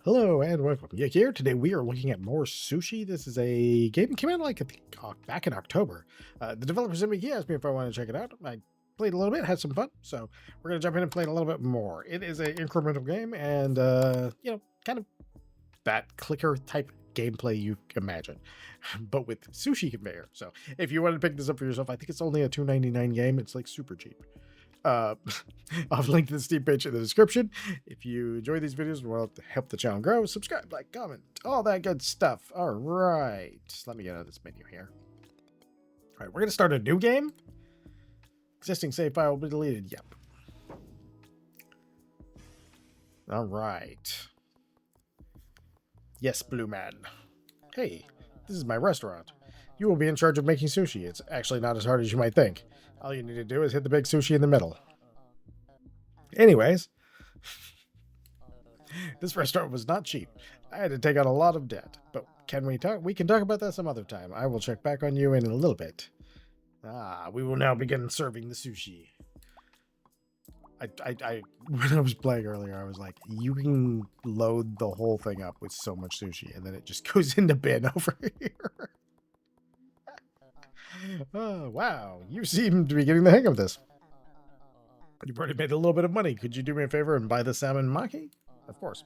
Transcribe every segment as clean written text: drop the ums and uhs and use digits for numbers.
Hello and welcome. Yeah, here today we are looking at more Sushi. This is a game that came out like I think back in October. The developers in me he asked me if I wanted to check it out. I played a little bit, had some fun, so we're gonna jump in and play it a little bit more. It is an incremental game, and kind of that clicker type gameplay you imagine, but with sushi conveyor. So if you want to pick this up for yourself, I think it's only a $2.99 game. It's like super cheap. Uh, I'll link to the Steam page in the description. If you enjoy these videos and want to help the channel grow, subscribe, like, comment, all that good stuff. All right, let me get out of this menu here. All right, we're gonna start a new game. Existing save file will be deleted. Yep. All right. Yes, Blue Man. Hey, this is my restaurant. You will be in charge of making sushi. It's actually not as hard as you might think. All you need to do is hit the big sushi in the middle. Anyways, this restaurant was not cheap. I had to take out a lot of debt. But can we talk? We can talk about that some other time. I will check back on you in a little bit. We will now begin serving the sushi. When I was playing earlier, I was like, you can load the whole thing up with so much sushi, and then it just goes in the bin over here. Oh, wow. You seem to be getting the hang of this. You've already made a little bit of money. Could you do me a favor and buy the salmon maki? Of course.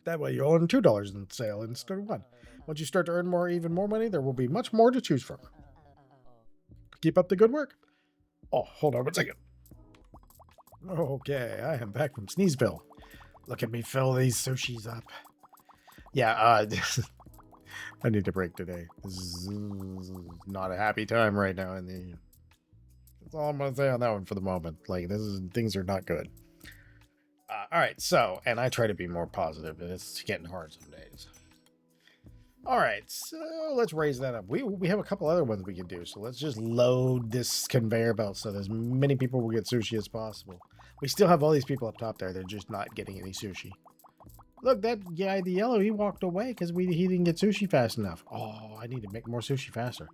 That way you'll earn $2 in sale instead of one. Once you start to earn even more money, there will be much more to choose from. Keep up the good work. Oh, hold on one second. Okay, I am back from Sneezeville. Look at me fill these sushis up. Yeah, I need a break today. This is not a happy time right now. That's all I'm gonna say on that one for the moment. Like, things are not good. All right, so, and I try to be more positive, and it's getting hard some days. All right, so let's raise that up. We have a couple other ones we can do, so let's just load this conveyor belt so as many people will get sushi as possible. We still have all these people up top there. They're just not getting any sushi. Look, that guy, the yellow, he walked away because he didn't get sushi fast enough. Oh, I need to make more sushi faster.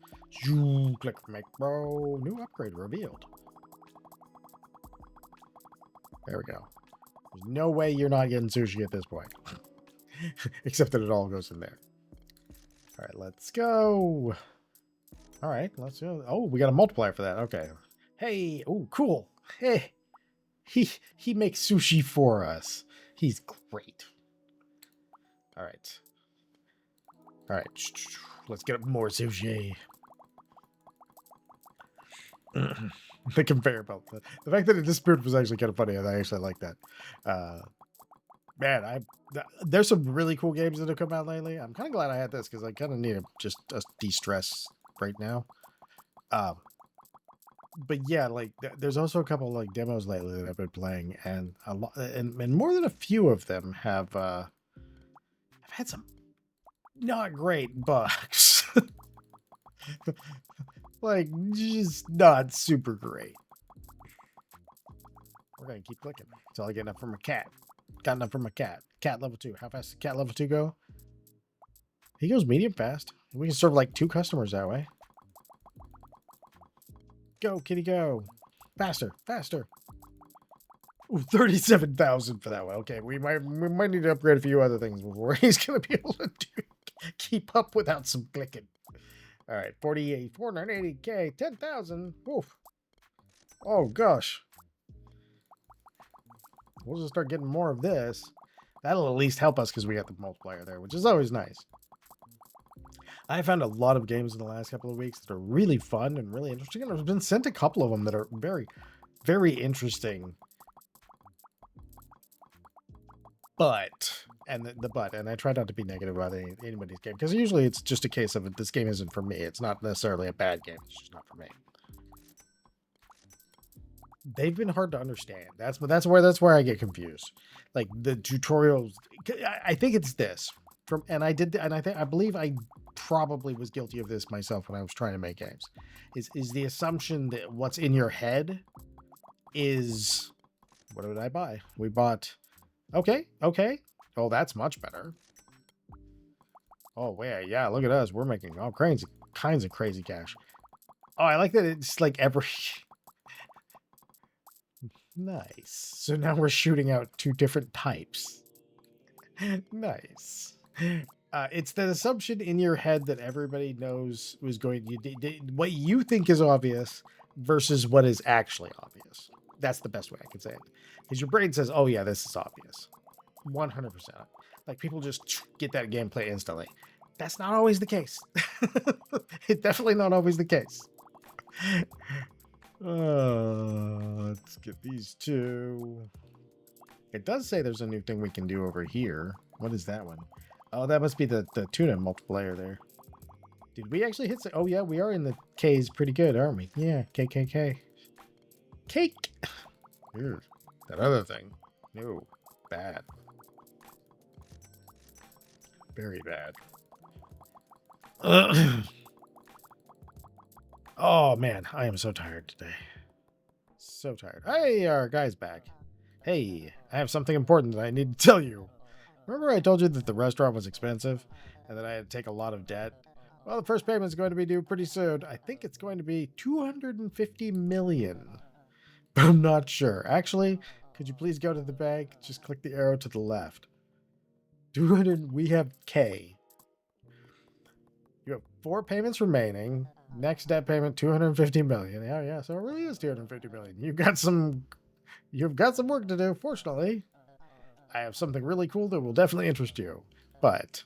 Click make, bro. New upgrade revealed. There we go. There's no way you're not getting sushi at this point. Except that it all goes in there. All right, let's go. All right, let's go. Oh, we got a multiplier for that. Okay. Hey, oh, cool. Hey, he makes sushi for us. He's great. All right. All right. Let's get more sushi. The conveyor belt. The fact that it disappeared was actually kind of funny. I actually like that. Man, there's some really cool games that have come out lately. I'm kind of glad I had this because I kind of need to just de-stress right now. But yeah, like there's also a couple like demos lately that I've been playing, and a lot, and more than a few of them have had some not great bugs. Like, just not super great. We're gonna keep clicking until I get enough from a cat. Got enough from a cat. Cat level 2. How fast does cat level 2 go? He goes medium fast. We can serve like 2 customers that way. Go, kitty, go. Faster, faster. Ooh, 37,000 for that one. Okay, we might need to upgrade a few other things before he's gonna be able to keep up without some clicking. All right, 48, 480k, 10,000. Oof. Oh gosh. We'll just start getting more of this. That'll at least help us because we got the multiplier there, which is always nice. I found a lot of games in the last couple of weeks that are really fun and really interesting. And I've been sent a couple of them that are very, very interesting. But, and I try not to be negative about anybody's game, because usually it's just a case of this game isn't for me. It's not necessarily a bad game. It's just not for me. They've been hard to understand. That's where I get confused. Like the tutorials, I think it's this I believe I probably was guilty of this myself when I was trying to make games. Is the assumption that what's in your head is what did I buy? We bought okay. Oh, that's much better. Oh, wait, yeah, look at us. We're making all kinds of crazy cash. Oh, I like that it's like every nice. So now we're shooting out 2 different types. Nice. It's that assumption in your head that everybody knows was going what you think is obvious versus what is actually obvious. That's the best way I can say it. Because your brain says, oh yeah, this is obvious. 100%. Like people just get that gameplay instantly. That's not always the case. It's definitely not always the case. Let's get these two. It does say there's a new thing we can do over here. What is that one? Oh, that must be the tuna multiplier there. Did we actually hit? Oh yeah, we are in the K's pretty good, aren't we? Yeah, KKK. Cake. Ew, that other thing. No, bad. Very bad. Oh man, I am so tired today. So tired. Hey, our guy's back. Hey, I have something important that I need to tell you. Remember I told you that the restaurant was expensive and that I had to take a lot of debt? Well, the first payment is going to be due pretty soon. I think it's going to be 250 million. But I'm not sure. Actually, could you please go to the bank? Just click the arrow to the left. 200, we have K. You have 4 payments remaining. Next debt payment, 250 million. Yeah, so it really is 250 million. You've got some work to do, fortunately. I have something really cool that will definitely interest you, but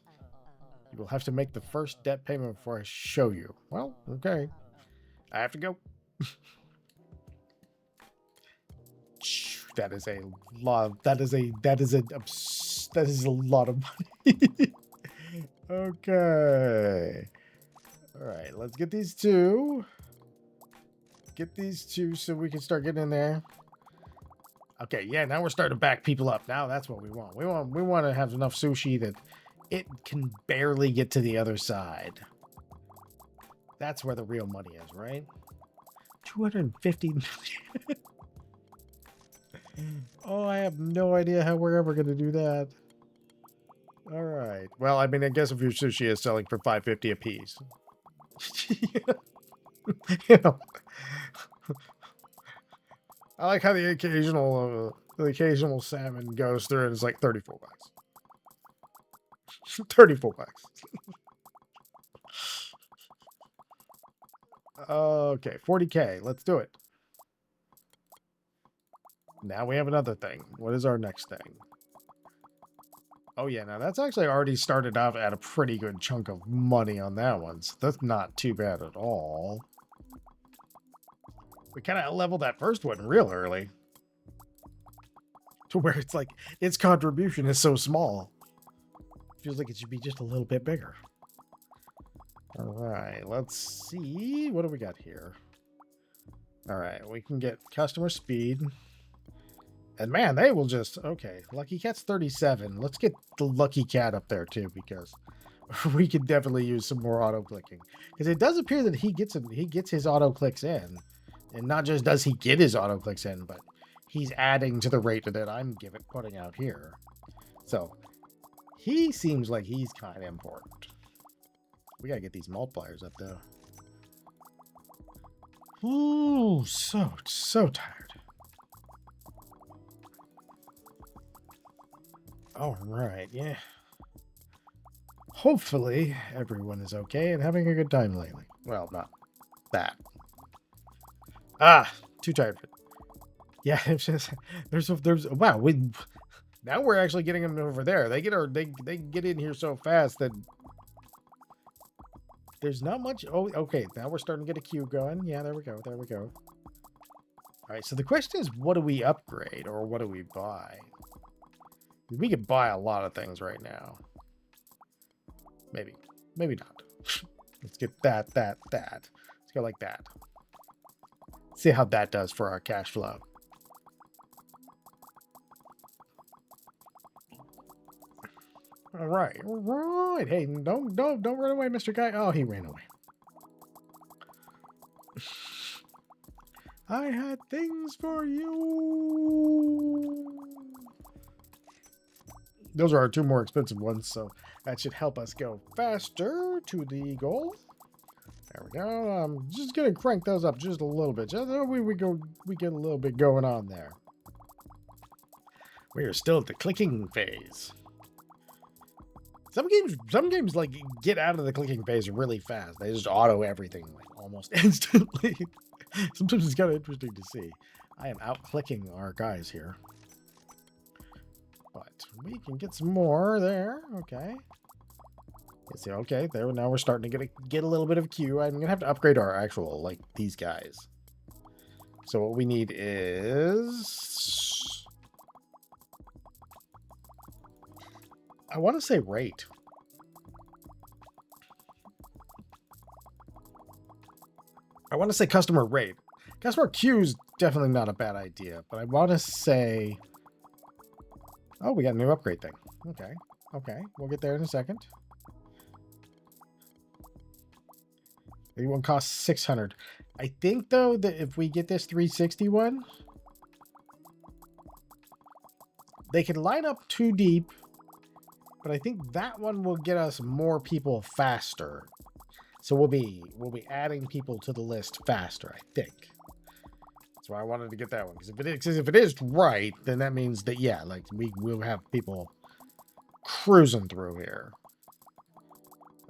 you will have to make the first debt payment before I show you. Well, okay. I have to go. That is a lot. That is a lot of money. Okay. All right, let's get these two. Get these two so we can start getting in there. Okay, yeah, now we're starting to back people up. Now that's what we want. We want to have enough sushi that it can barely get to the other side. That's where the real money is, right? 250 million. Oh, I have no idea how we're ever going to do that. All right. Well, I mean, I guess if your sushi is selling for $5.50 a piece. You know. I like how the occasional salmon goes through and it's like 34 bucks. 34 bucks. Okay, 40K. Let's do it. Now we have another thing. What is our next thing? Oh yeah, now that's actually already started off at a pretty good chunk of money on that one. So that's not too bad at all. We kind of leveled that first one real early. To where it's like, its contribution is so small. Feels like it should be just a little bit bigger. All right, let's see. What do we got here? All right, we can get customer speed. And man, they will just, okay, Lucky Cat's 37. Let's get the Lucky Cat up there too, because we could definitely use some more auto-clicking. Because it does appear that he gets his auto-clicks in. And not just does he get his auto-clicks in, but he's adding to the rate that I'm putting out here. So, he seems like he's kind of important. We gotta get these multipliers up, though. Ooh, so tired. All right, yeah. Hopefully, everyone is okay and having a good time lately. Well, not that. Ah, too tired for it. Yeah, it's just, there's wow, now we're actually getting them over there. They get in here so fast that there's not much. Oh, okay, now we're starting to get a queue going. Yeah, there we go. All right, so the question is, what do we upgrade or what do we buy? We could buy a lot of things right now. Maybe not. Let's get that. Let's go like that. See how that does for our cash flow. All right. Hey, don't run away, Mr. Guy. Oh, he ran away. I had things for you. Those are our 2 more expensive ones, so that should help us go faster to the goal. There we go. I'm just gonna crank those up just a little bit. Just so we get a little bit going on there. We are still at the clicking phase. some games like get out of the clicking phase really fast. They just auto everything like almost instantly. Sometimes it's kind of interesting to see. I am out clicking our guys here, but we can get some more there. Okay. See, okay, there. Now we're starting to get a little bit of queue. I'm gonna have to upgrade our actual like these guys. So what we need is, I want to say rate. I want to say customer rate. Customer queue is definitely not a bad idea, but I want to say, oh, we got a new upgrade thing. Okay, okay, we'll get there in a second. One costs 600. I think though that if we get this 361, they can line up too deep, but I think that one will get us more people faster. So we'll be adding people to the list faster, I think. That's why I wanted to get that one, because if it is right, then that means that yeah, like we will have people cruising through here.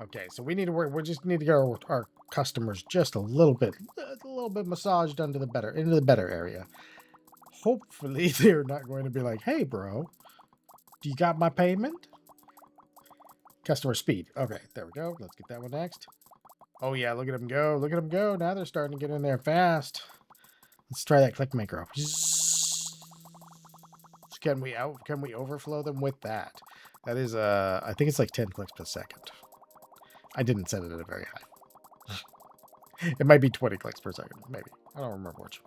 Okay, so we need to work. We just need to get our customers just a little bit massaged into the better area. Hopefully, they're not going to be like, "Hey, bro, do you got my payment?" Customer speed. Okay, there we go. Let's get that one next. Oh yeah, look at them go! Look at them go! Now they're starting to get in there fast. Let's try that click maker. Can we overflow them with that? That is I think it's like 10 clicks per second. I didn't set it at a very high. It might be 20 clicks per second, maybe. I don't remember which.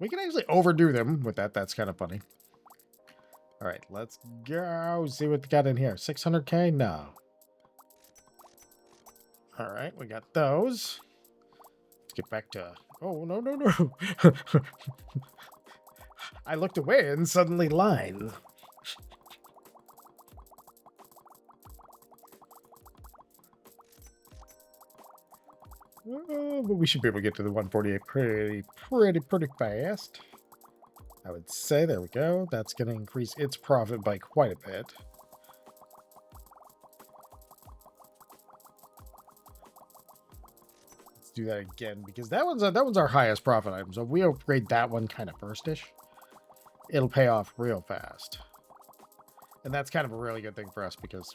We can actually overdo them with that. That's kind of funny. All right, let's go see what we got in here. 600K? No. All right, we got those. Let's get back to... Oh, no, no, no. I looked away and suddenly line. But we should be able to get to the 148 pretty fast. I would say, there we go. That's going to increase its profit by quite a bit. Let's do that again, because that one's our highest profit item. So if we upgrade that one kind of firstish, it'll pay off real fast. And that's kind of a really good thing for us, because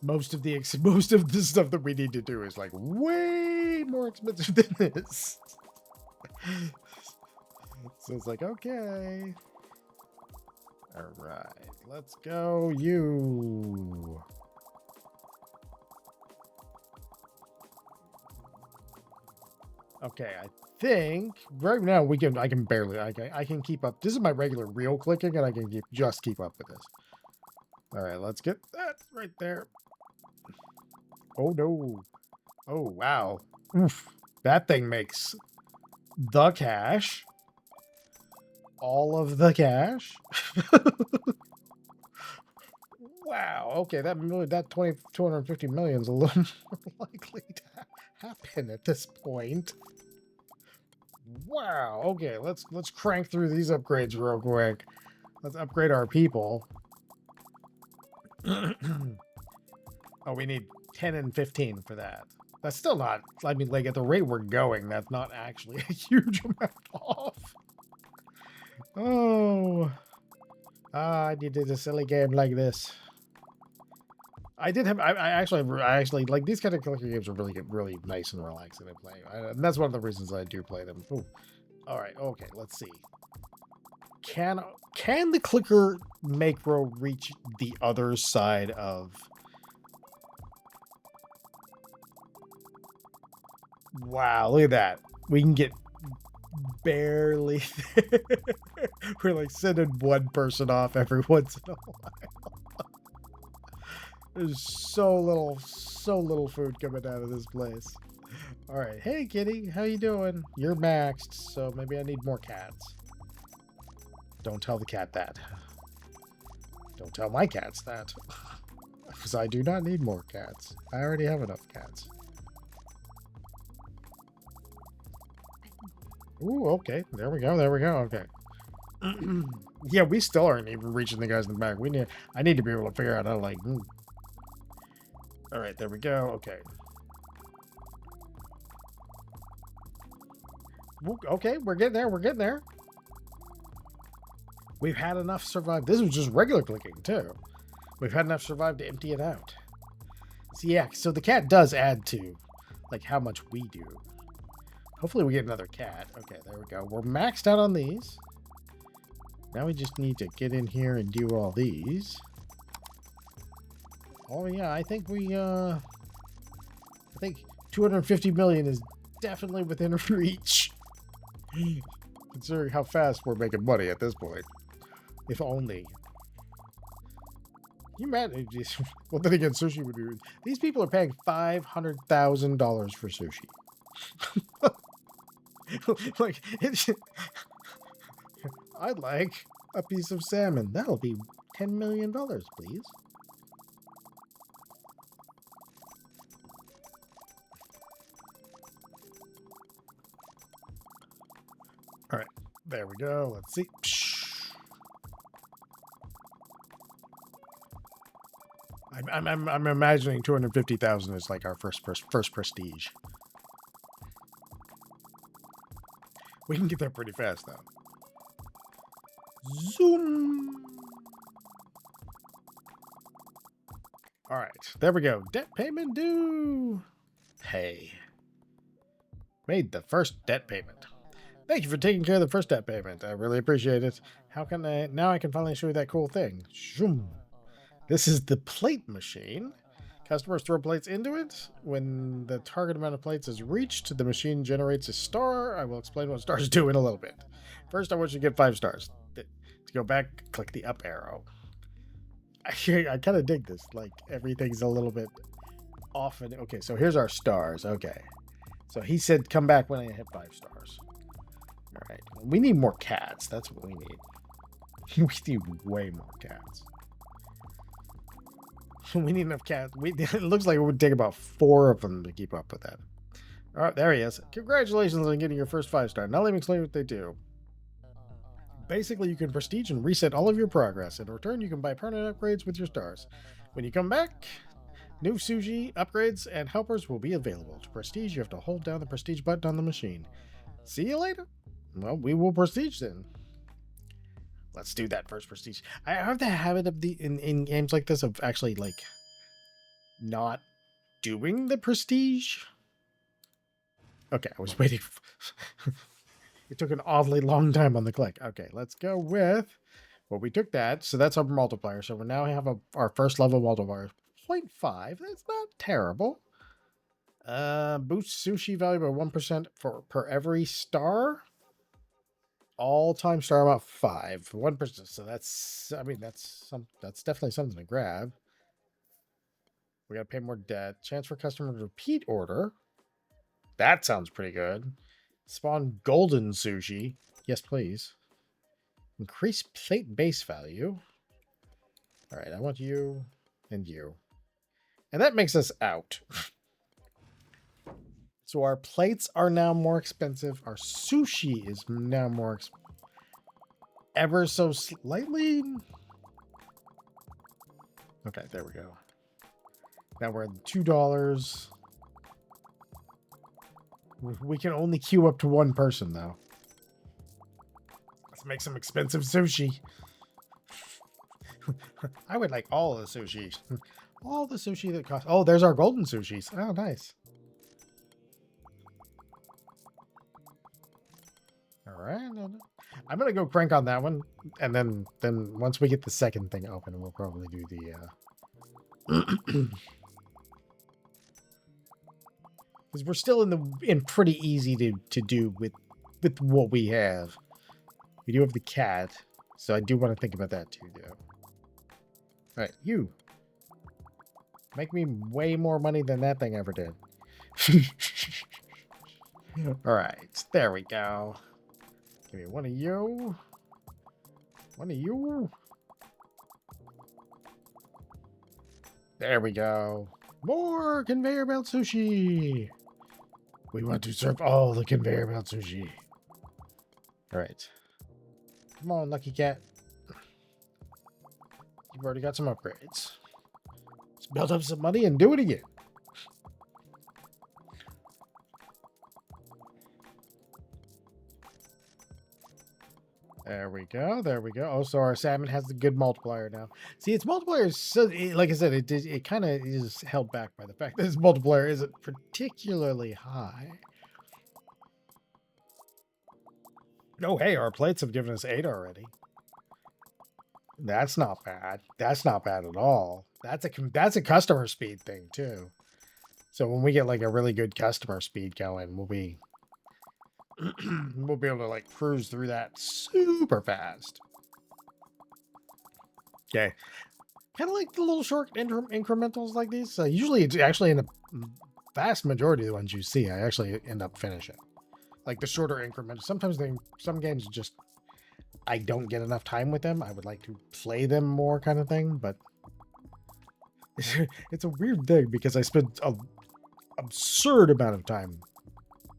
most of the stuff that we need to do is like way more expensive than this. So it's like, okay. All right, let's go you. Okay, I think right now I can barely, I can keep up. This is my regular real clicking, and I can just keep up with this. All right, let's get that right there. Oh no. Oh wow. Oof. That thing makes the cash. All of the cash. Wow. Okay, that 250 million is a little more likely to happen at this point. Wow. Okay, let's crank through these upgrades real quick. Let's upgrade our people. Oh, we need 10 and 15 for that. That's still not, I mean, like at the rate we're going, that's not actually a huge amount off. Oh, I needed a silly game like this. I actually like these kind of clicker games are really nice and relaxing to play. And that's one of the reasons I do play them. Ooh. All right, okay, let's see. Can the clicker macro reach the other side of... Wow, look at that. We can get barely there. We're like sending one person off every once in a while. There's so little food coming out of this place. All right, hey kitty, how you doing? You're maxed, so maybe I need more cats. Don't tell the cat that. Don't tell my cats that. Because I do not need more cats. I already have enough cats. Ooh, okay. There we go. There we go. Okay. Yeah, we still aren't even reaching the guys in the back. I need to be able to figure out how to, like, All right, there we go. Okay. Okay, we're getting there. We're getting there. We've had enough survive. This was just regular clicking, too. We've had enough survive to empty it out. So, yeah, so the cat does add to, like, how much we do. Hopefully we get another cat. Okay, there we go. We're maxed out on these. Now we just need to get in here and do all these. Oh, yeah, I think we, I think 250 million is definitely within reach. Considering how fast we're making money at this point. If only. You imagine just well, then again, sushi would be. These people are paying $500,000 for sushi. Like, I'd like a piece of salmon. That'll be $10 million, please. All right, there we go. Let's see. I'm imagining 250,000 is like our first prestige. We can get there pretty fast though. Zoom. All right, there we go. Debt payment due. Pay. Made the first debt payment. Thank you for taking care of the first debt payment. I really appreciate it. How can I now? I can finally show you that cool thing. Zoom. This is the plate machine. Customers throw plates into it. When the target amount of plates is reached, the machine generates a star. I will explain what stars do in a little bit. First, I want you to get 5 stars. To go back, click the up arrow. I kind of dig this. Like, everything's a little bit off. Okay, so here's our stars. Okay. So he said come back when I hit 5 stars. All right. We need more cats. That's what we need. We need way more cats. We need enough cats. It looks like it would take about 4 of them to keep up with that. All right, there he is. Congratulations on getting your first 5-star. Now let me explain what they do. Basically, you can prestige and reset all of your progress. In return, you can buy permanent upgrades with your stars. When you come back, new sushi, upgrades, and helpers will be available. To prestige, you have to hold down the prestige button on the machine. See you later. Well, we will prestige then. Let's do that first prestige. I have the habit of in games like this of actually like not doing the prestige. Okay, I was waiting. It took an oddly long time on the click. Okay, let's go with. Well, we took that, so that's our multiplier. So we now have our first level multiplier, 0.5. That's not terrible. Boost sushi value by 1% per every star. All-time star amount 5, 1%. So that's, I mean, that's definitely something to grab. We gotta pay more debt. Chance for customer to repeat order. That sounds pretty good. Spawn golden sushi. Yes, please. Increase plate base value. All right, I want you and you. And that makes us out. So our plates are now more expensive. Our sushi is now more ever so slightly. Okay, there we go. Now we're at $2. We can only queue up to 1 person, though. Let's make some expensive sushi. I would like all the sushi. All the sushi that costs... Oh, there's our golden sushis. Oh, nice. All right. I'm going to go crank on that one. And then once we get the second thing open, we'll probably do the... Because we're still in pretty easy to do with what we have. We do have the cat, so I do want to think about that too, though. All right, you make me way more money than that thing ever did. All right, there we go. Give me one of you. One of you. There we go. More conveyor belt sushi. We want to serve all the conveyor belt sushi. All right. Come on, lucky cat. You've already got some upgrades. Let's build up some money and do it again. There we go. There we go. Oh, so our salmon has the good multiplier now. See, its multiplier is so, like I said, it kind of is held back by the fact that its multiplier isn't particularly high. Oh, hey, our plates have given us 8 already. That's not bad. That's not bad at all. That's a customer speed thing too. So when we get like a really good customer speed going, we'll be we'll be able to like cruise through that super fast. Okay. Kind of like the little short incrementals like these. Usually it's actually in the vast majority of the ones you see, I actually end up finishing. Like the shorter increments. Sometimes some games just, I don't get enough time with them. I would like to play them more kind of thing, but it's a weird thing because I spend an absurd amount of time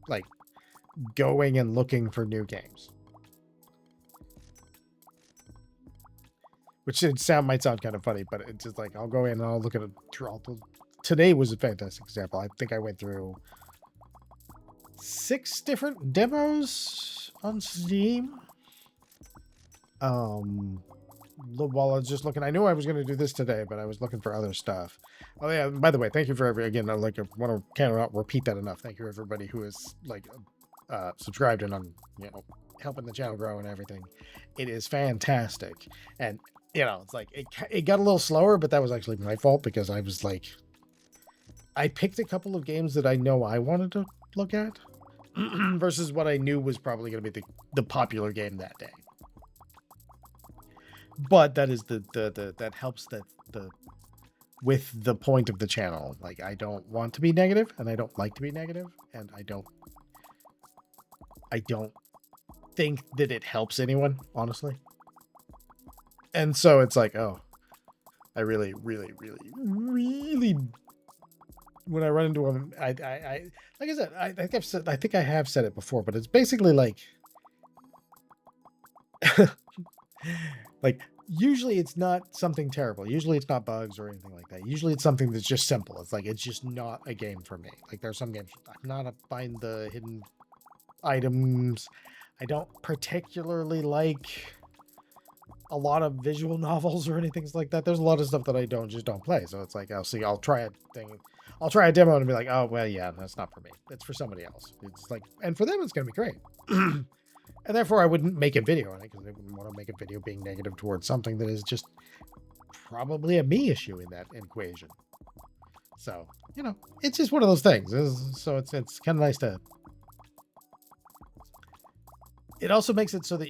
like going and looking for new games. Which might sound kind of funny, but it's just like I'll go in and I'll look at it. Today was a fantastic example. I think I went through 6 different demos on Steam. While I was just looking, I knew I was going to do this today, but I was looking for other stuff. Oh yeah, by the way, thank you for again. I want to cannot repeat that enough. Thank you everybody who is like subscribed and on helping the channel grow and everything. It is fantastic, and it's like it got a little slower, but that was actually my fault because I was like, I picked a couple of games that I know I wanted to look at versus what I knew was probably going to be the popular game that day. But that is that helps with the point of the channel. Like I don't want to be negative and I don't like to be negative and I don't think that it helps anyone, honestly. And so it's like, oh, I really, really, really, really, when I run into them, I like I said, I think I have said it before, but it's basically like, like usually it's not something terrible. Usually it's not bugs or anything like that. Usually it's something that's just simple. It's like, it's just not a game for me. Like there's some games I'm not find the hidden items. I don't particularly like a lot of visual novels or anything like that. There's a lot of stuff that I just don't play. So it's like, I'll try a demo and be like, oh, well, yeah, that's not for me. It's for somebody else. It's like, and for them, it's going to be great. And therefore I wouldn't make a video on it because I wouldn't want to make a video being negative towards something that is just probably a me issue in that equation. So, it's just one of those things. So it's kind of nice to, it also makes it so that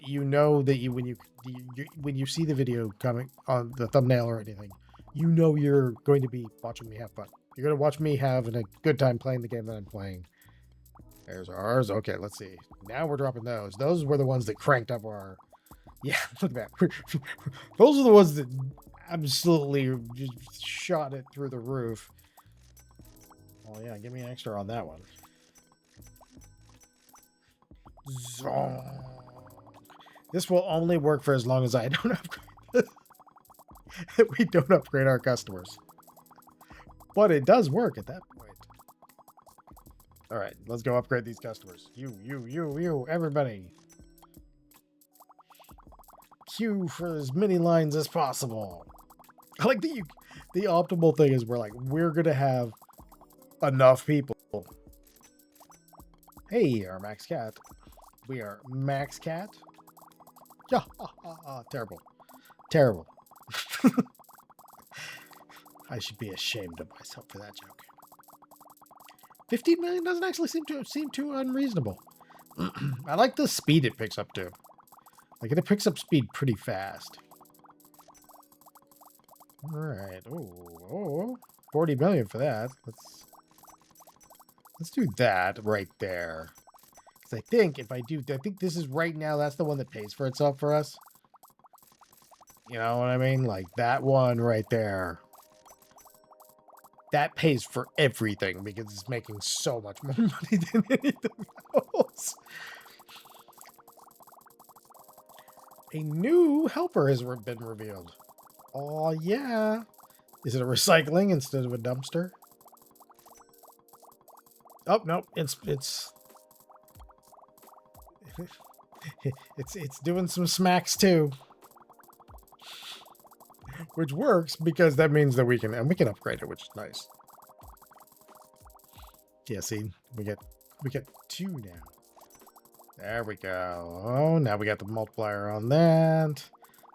when you see the video coming on the thumbnail or anything, you're going to be watching me have fun. You're going to watch me having a good time playing the game that I'm playing. There's ours. Okay, let's see. Now we're dropping those. Those were the ones that cranked up our... Yeah, look at that. Those are the ones that absolutely just shot it through the roof. Oh yeah, give me an extra on that one. Zonk. This will only work for as long as I don't upgrade. We don't upgrade our customers. But it does work at that point. All right, let's go upgrade these customers. You, everybody. Queue for as many lines as possible. I like the optimal thing is we're going to have enough people. Hey, our max cat. We are max cat. Yeah, terrible. Terrible. I should be ashamed of myself for that joke. 15 million doesn't actually seem too unreasonable. I like the speed it picks up to. Like it picks up speed pretty fast. All right. Oh, 40 million for that. Let's do that right there. Because I think if I think this is right now, that's the one that pays for itself for us. You know what I mean? Like that one right there. That pays for everything because it's making so much more money than anything else. A new helper has been revealed. Oh, yeah. Is it a recycling instead of a dumpster? Oh no, it's it's doing some smacks too, which works because that means that we can upgrade it, which is nice. Yeah, see, we get 2 now. There we go. Oh, now we got the multiplier on that.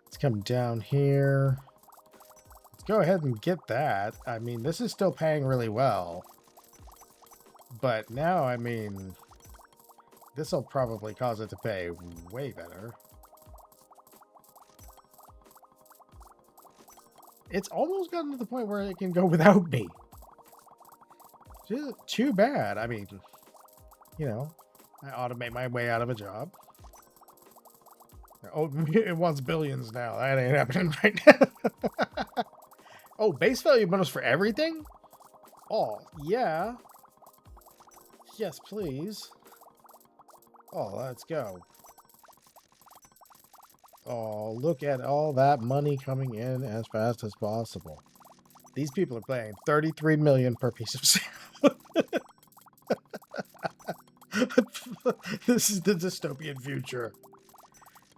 Let's come down here. Let's go ahead and get that. I mean, this is still paying really well. But now, I mean, this will probably cause it to pay way better. It's almost gotten to the point where it can go without me. Just too bad. I mean, you know, I automate my way out of a job. Oh, it wants billions now. That ain't happening right now. Oh, base value bonus for everything? Oh, yeah. Yes, please. Oh, let's go. Oh, look at all that money coming in as fast as possible. These people are paying 33 million per piece of sand. This is the dystopian future.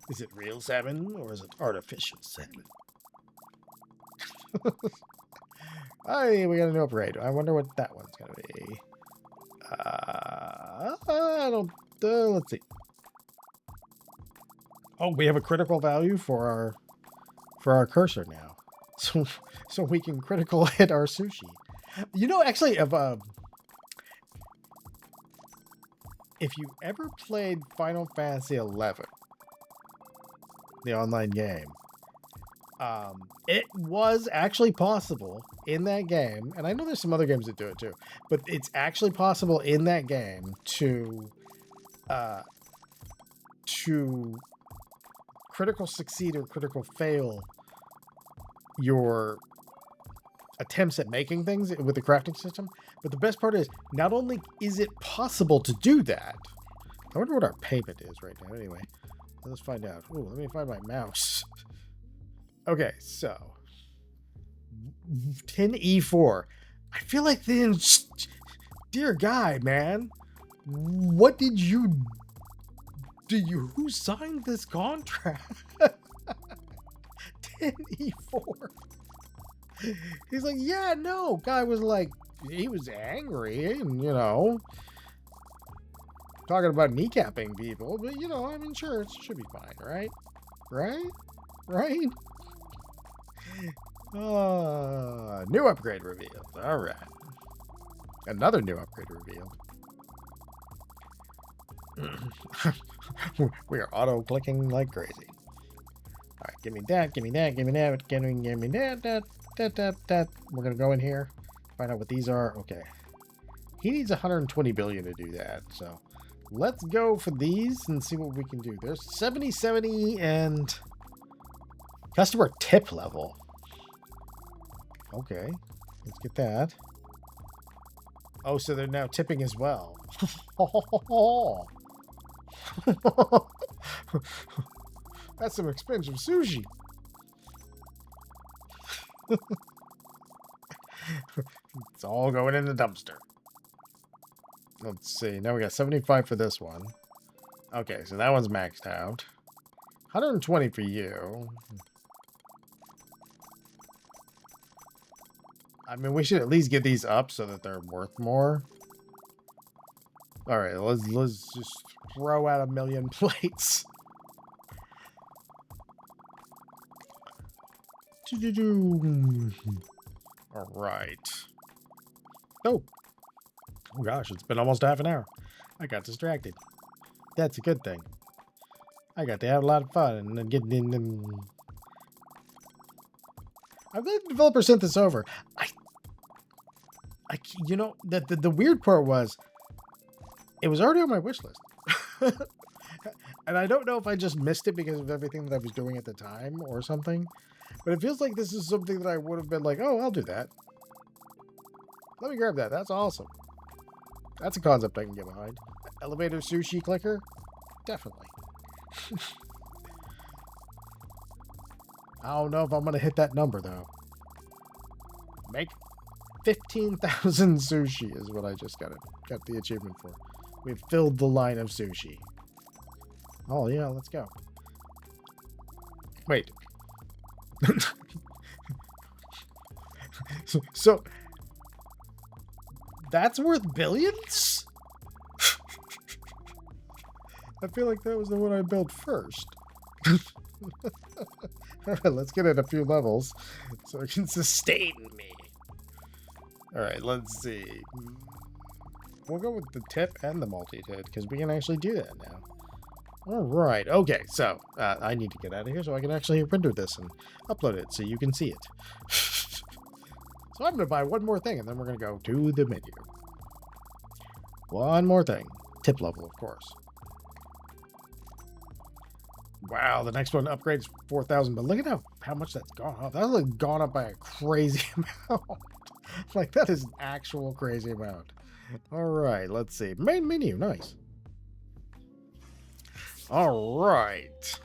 Is it real salmon or is it artificial salmon? Hey, we got a new upgrade. I wonder what that one's gonna be. I don't. Let's see. Oh, we have a critical value for our cursor now, so we can critical hit our sushi. You know, actually, if you ever played Final Fantasy 11, the online game, it was actually possible in that game, and I know there's some other games that do it too, but it's actually possible in that game to critical succeed or critical fail your attempts at making things with the crafting system. But the best part is, not only is it possible to do that, I wonder what our payment is right now. Anyway, let's find out. Ooh, let me find my mouse. Okay, so 10E4. I feel like the dear guy, man. What did you do? Who signed this contract? 10E4. He's like, yeah, no. Guy was like, he was angry, and you know, talking about kneecapping people, but you know, I mean, sure, it should be fine, right? Right? New upgrade revealed. All right. Another new upgrade revealed. We are auto clicking like crazy. All right, give me that, give me that, give me that, give me that. We're gonna go in here, find out what these are. Okay, he needs 120 billion to do that, so let's go for these and see what we can do. There's 70 and customer tip level. Okay, let's get that. Oh, so they're now tipping as well. That's some expensive sushi. It's all going in the dumpster. Let's see. Now we got 75 for this one. Okay, so that one's maxed out. 120 for you. I mean, we should at least get these up so that they're worth more. All right, let's just throw out 1,000,000 plates. All right. Oh gosh, it's been almost half an hour. I got distracted. That's a good thing. I got to have a lot of fun and getting in them. I'm glad the developer sent this over. You know, the weird part was, it was already on my wish list. And I don't know if I just missed it because of everything that I was doing at the time or something. But it feels like this is something that I would have been like, oh, I'll do that. Let me grab that. That's awesome. That's a concept I can get behind. Elevator sushi clicker? Definitely. I don't know if I'm going to hit that number, though. Make 15,000 sushi is what I just got the achievement for. We've filled the line of sushi. Oh yeah, let's go. Wait. so that's worth billions? I feel like that was the one I built first. Alright, let's get it a few levels so it can sustain me. Alright, let's see. We'll go with the tip and the multi-tit because we can actually do that now. Alright, okay, so I need to get out of here so I can actually render this and upload it so you can see it. So I'm going to buy one more thing and then we're going to go to the menu. One more thing. Tip level, of course. Wow, the next one upgrades 4,000, but look at how much that's gone up. That's like gone up by a crazy amount. Like, that is an actual crazy amount. All right, let's see. Main menu, nice. All right.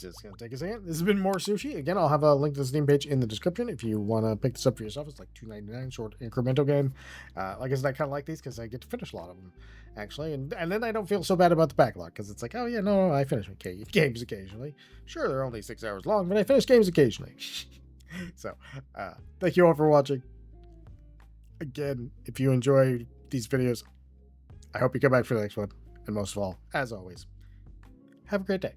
Just gonna take a second. This has been more sushi. Again, I'll have a link to the Steam page in the description if you want to pick this up for yourself. It's like $2.99, short incremental game. Like I said, I kind of like these because I get to finish a lot of them, actually, and then I don't feel so bad about the backlog because it's like, oh yeah, no, I finish games occasionally. Sure, they're only 6 hours long, but I finish games occasionally. So, thank you all for watching. Again, if you enjoy these videos, I hope you come back for the next one. And most of all, as always, have a great day.